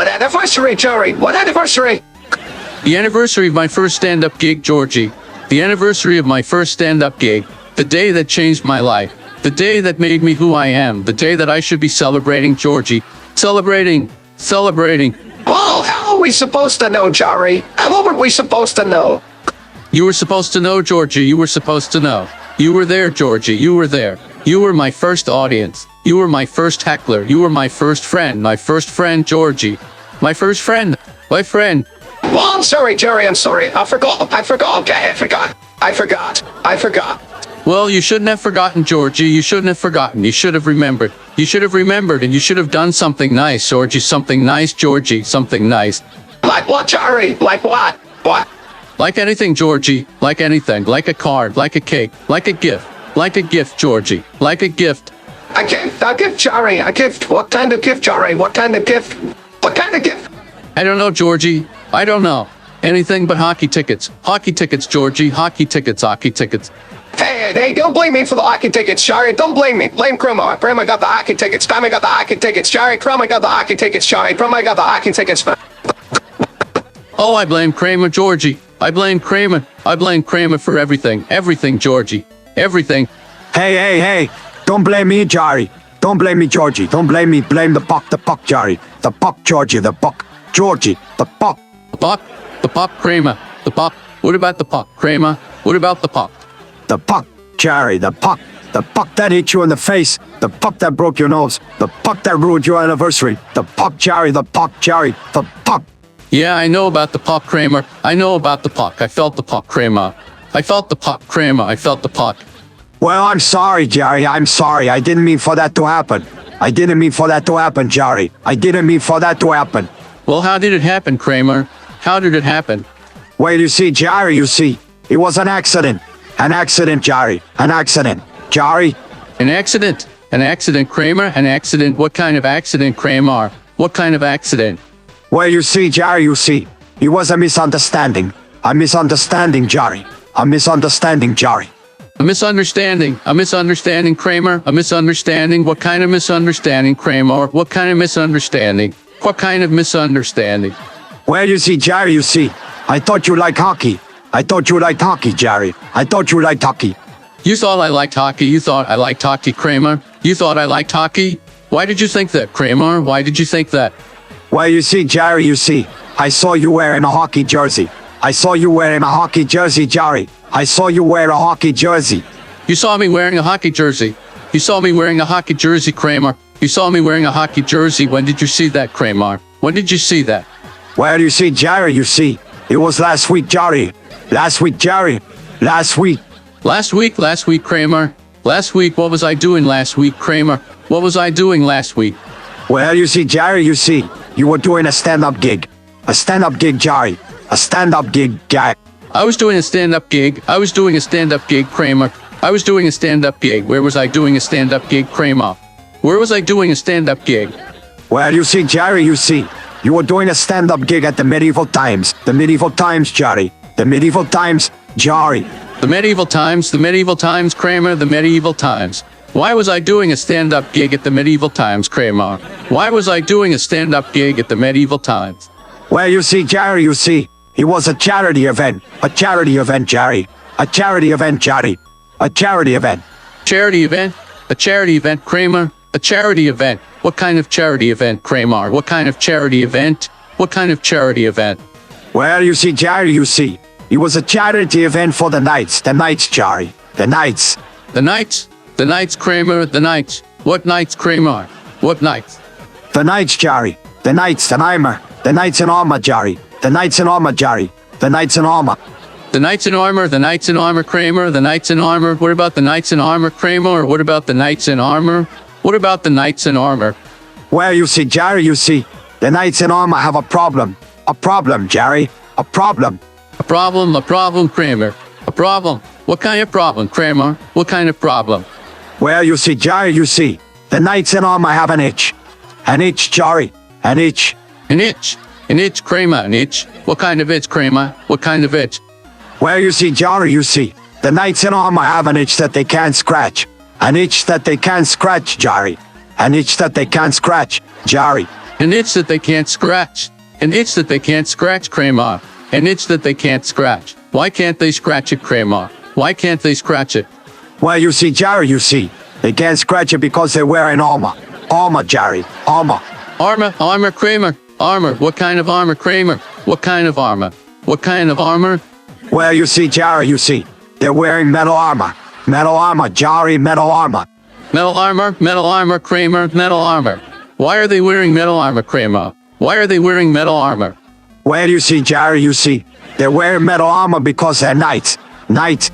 What anniversary, Jarry? What anniversary? The anniversary of my first stand-up gig, Georgie. The anniversary of my first stand-up gig. The day that changed my life. The day that made me who I am. The day that I should be celebrating, Georgie. Celebrating. Well, how are we supposed to know, Jarry? How were we supposed to know? You were supposed to know, Georgie. You were supposed to know. You were there, Georgie. You were there. You were my first audience. You were my first heckler. You were my first friend. My first friend, Georgie. My first friend. My friend. Well, I'm sorry, Jarry. I'm sorry. I forgot. Okay, I forgot. Well, you shouldn't have forgotten, Georgie. You shouldn't have forgotten. You should have remembered. You should have remembered, and you should have done something nice, Georgie. Something nice, Georgie. Something nice. Like what, Jarry? Like what? What? Like anything, Georgie. Like anything. Like a card. Like a cake. Like a gift. Like a gift, Georgie. Like a gift. A gift, Jarry. A gift. What kind of gift, Jarry? What kind of gift? I don't know, Georgie. I don't know. Anything but hockey tickets. Hockey tickets, Georgie. Hockey tickets. Hey, don't blame me for the hockey tickets, Jarry. Don't blame me. Blame Crumma. Crumma got the hockey tickets. Crumma got the hockey tickets, Jarry. Crumma got the hockey tickets, Jarry. Crumma got the hockey tickets. Oh, I blame Kramer, Georgie. I blame Kramer for everything. Everything, Georgie. Everything. Hey. Don't blame me, Jarry. Don't blame me, Georgie. Don't blame me. Blame the puck, Jarry. The puck, Georgie. The puck, Georgie. The puck. The puck, Kramer. The puck. What about the puck, Kramer? What about the puck? The puck, Jarry. The puck. The puck that hit you in the face. The puck that broke your nose. The puck that ruined your anniversary. The puck, Jarry. The puck, Jarry. The puck. Yeah, I know about the puck, Kramer. I know about the puck. I felt the puck, Kramer. I felt the puck, Kramer. I felt the puck. Well, I'm sorry, Jarry. I'm sorry. I didn't mean for that to happen. Jarry. I didn't mean for that to happen. Well, how did it happen, Kramer? How did it happen? Well, you see, Jarry, it was an accident. An accident, Jarry. An accident. Jarry. An accident. An accident, Kramer. An accident. What kind of accident, Kramer? What kind of accident? Well, you see, Jarry, it was a misunderstanding. A misunderstanding, Jarry. A misunderstanding, Jarry. A misunderstanding. A misunderstanding, Kramer. A misunderstanding. What kind of misunderstanding, Kramer? What kind of misunderstanding? What kind of misunderstanding? Well, you see, Jarry, I thought you liked hockey. Jarry. I thought you liked hockey. You thought I liked hockey. You thought I liked hockey, Kramer. You thought I liked hockey? Why did you think that, Kramer? Why did you think that? Well, you see, Jarry, I saw you wearing a hockey jersey. Jarry. I saw you wear a hockey jersey. You saw me wearing a hockey jersey. You saw me wearing a hockey jersey, Kramer. You saw me wearing a hockey jersey. When did you see that, Kramer? When did you see that? Well, you see, Jarry, it was last week, Jarry. Last week, Kramer. Last week, what was I doing last week, Kramer? What was I doing last week? Well, you see, Jarry, you were doing a stand-up gig. A stand-up gig, Jarry. A stand-up gig, guy. I was doing a stand-up gig. Kramer. I was doing a stand-up gig. Where was I doing a stand-up gig, Kramer? Where was I doing a stand-up gig? Well, you see, Jarry, you were doing a stand-up gig at the Medieval Times. The Medieval Times, Jarry. The Medieval Times, Jarry. The Medieval Times, Kramer. The Medieval Times. Why was I doing a stand-up gig at the Medieval Times, Kramer? Why was I doing a stand-up gig at the Medieval Times? Well, you see, Jarry, it was a charity event. A charity event, Jarry. A charity event, Jarry. A charity event. Charity event? A charity event, Kramer? A charity event. What kind of charity event, Kramer? What kind of charity event? What kind of charity event? Well, you see, Jarry, it was a charity event for the Knights. The Knights, Jarry. The Knights. The Knights? The Knights, Kramer. The Knights. What Knights, Kramer? What Knights? The Knights, Jarry. The Knights in armor. The Knights in armor, Jarry. The Knights in armor, Jarry. The Knights in armor. The Knights in armor. The Knights in armor, Kramer. The Knights in armor. What about the Knights in armor, Kramer? What about the Knights in armor? What about the Knights in armor? Well, you see, Jarry, the Knights in armor have a problem. A problem, Jarry. A problem. A problem, Kramer. A problem. What kind of problem, Kramer? What kind of problem? Well, you see, Jarry, the Knights in armor have an itch. An itch, Jarry. An itch. An itch. An itch, Kramer. An itch. What kind of itch, Kramer? What kind of itch? Well, you see, Jarry, the Knights in armor have an itch that they can't scratch. An itch that they can't scratch, Jarry. An itch that they can't scratch, Jarry. An itch that they can't scratch. An itch that they can't scratch, Kramer. An itch that they can't scratch. Why can't they scratch it, Kramer? Why can't they scratch it? Well, you see, Jarry, you see. They can't scratch it because they're wearing armor. Armor, Jarry. Armor. Armor, Kramer. Armor. What kind of armor, Kramer? What kind of armor? What kind of armor? Well, you see, Jarry, you see. They're wearing metal armor. Metal armor, Jarry, metal armor. Metal armor, Kramer, metal armor. Why are they wearing metal armor, Kramer? Why are they wearing metal armor? Well, you see, Jarry, you see. They're wearing metal armor because they're knights. Knights.